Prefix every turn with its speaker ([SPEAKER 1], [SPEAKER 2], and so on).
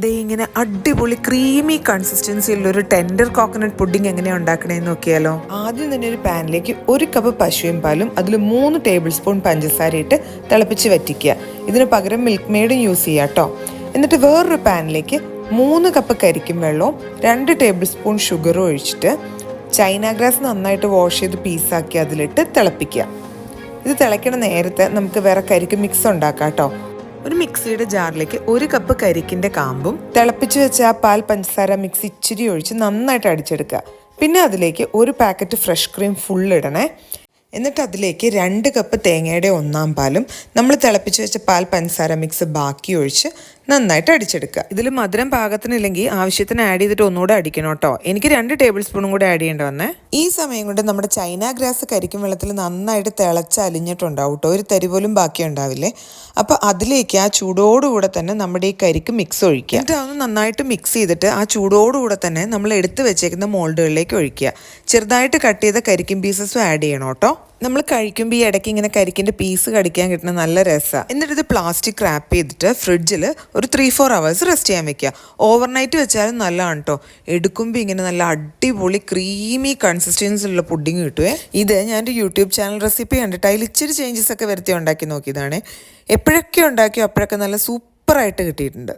[SPEAKER 1] ദേ ഇങ്ങനെ അടിപൊളി creamy കൺസിസ്റ്റൻസിയുള്ളൊരു tender coconut pudding എങ്ങനെയാണ് ഉണ്ടാക്കണേന്ന് നോക്കിയാലോ. ആദ്യം തന്നെ ഒരു പാനിലേക്ക് 1 കപ്പ് പശുവിൻ പാലും അതിൽ 3 ടേബിൾ സ്പൂൺ പഞ്ചസാര ഇട്ട് തിളപ്പിച്ച് വറ്റിക്കുക. ഇതിന് പകരം മിൽക്ക് മെയ്ഡും യൂസ് ചെയ്യുക കേട്ടോ. എന്നിട്ട് വേറൊരു പാനിലേക്ക് 3 കപ്പ് കരിക്കും വെള്ളവും 2 ടേബിൾ സ്പൂൺ ഷുഗറും ഒഴിച്ചിട്ട് ചൈന ഗ്രാസ് നന്നായിട്ട് വാഷ് ചെയ്ത് പീസാക്കി അതിലിട്ട് തിളപ്പിക്കുക. ഇത് തിളയ്ക്കണ നേരത്തെ നമുക്ക് വേറെ കരിക്ക് മിക്സ് ഉണ്ടാക്കാം കേട്ടോ. ഒരു മിക്സിയുടെ ജാറിലേക്ക് 1 കപ്പ് കരിക്കിൻ്റെ കാമ്പും തിളപ്പിച്ച് വെച്ച ആ പാൽ പഞ്ചസാര മിക്സ് ഇച്ചിരി ഒഴിച്ച് നന്നായിട്ട് അടിച്ചെടുക്കുക. പിന്നെ അതിലേക്ക് 1 പാക്കറ്റ് ഫ്രഷ് ക്രീം ഫുൾ ഇടണേ. എന്നിട്ട് അതിലേക്ക് 2 കപ്പ് തേങ്ങയുടെ 1/4 പാലും നമ്മൾ തിളപ്പിച്ച് വെച്ച പാൽ പഞ്ചസാര മിക്സ് ബാക്കി ഒഴിച്ച് നന്നായിട്ട് അടിച്ചെടുക്കുക. ഇതിൽ മധുരം പാകത്തിനില്ലെങ്കിൽ ആവശ്യത്തിന് ആഡ് ചെയ്തിട്ട് ഒന്നുകൂടെ അടിക്കണം കേട്ടോ. എനിക്ക് 2 ടേബിൾ സ്പൂണും കൂടെ ആഡ് ചെയ്യേണ്ടി വന്നേ. ഈ സമയം കൊണ്ട് നമ്മുടെ ചൈന ഗ്രാസ് കരിക്കും വെള്ളത്തിൽ നന്നായിട്ട് തിളച്ച് അലിഞ്ഞിട്ടുണ്ടാവും കേട്ടോ. ഒരു തരി പോലും ബാക്കി ഉണ്ടാവില്ലേ. അപ്പോൾ അതിലേക്ക് ആ ചൂടോടുകൂടെ തന്നെ നമ്മുടെ ഈ കരിക്ക് മിക്സ് ഒഴിക്കുക. എന്നിട്ട് അതൊന്ന് നന്നായിട്ട് മിക്സ് ചെയ്തിട്ട് ആ ചൂടോടുകൂടെ തന്നെ നമ്മൾ എടുത്ത് വെച്ചേക്കുന്ന മോൾഡുകളിലേക്ക് ഒഴിക്കുക. ചെറുതായിട്ട് കട്ട് ചെയ്ത കരിക്കും പീസസും ആഡ് ചെയ്യണം കേട്ടോ. നമ്മൾ കഴിക്കുമ്പോൾ ഈ ഇടയ്ക്ക് ഇങ്ങനെ കരിക്കിൻ്റെ പീസ് കടിക്കാൻ കിട്ടുന്ന നല്ല രസമാണ്. എന്നിട്ട് ഇത് പ്ലാസ്റ്റിക് റാപ്പ് ചെയ്തിട്ട് ഫ്രിഡ്ജിൽ ഒരു 3-4 അവേഴ്സ് റെസ്റ്റ് ചെയ്യാൻ വെക്കുക. ഓവർനൈറ്റ് വെച്ചാലും നല്ലതാണ് കേട്ടോ. എടുക്കുമ്പോൾ ഇങ്ങനെ നല്ല അടിപൊളി ക്രീമി കൺസിസ്റ്റൻസിലുള്ള പുഡിങ് കിട്ടുവേ. ഇത് ഞാൻ എൻ്റെ യൂട്യൂബ് ചാനൽ റെസിപ്പി കണ്ടിട്ട് അതിൽ ഇച്ചിരി ചേഞ്ചസ് ഒക്കെ വരുത്തി ഉണ്ടാക്കി നോക്കിയതാണ്. എപ്പോഴൊക്കെ ഉണ്ടാക്കിയോ അപ്പോഴൊക്കെ നല്ല സൂപ്പറായിട്ട് കിട്ടിയിട്ടുണ്ട്.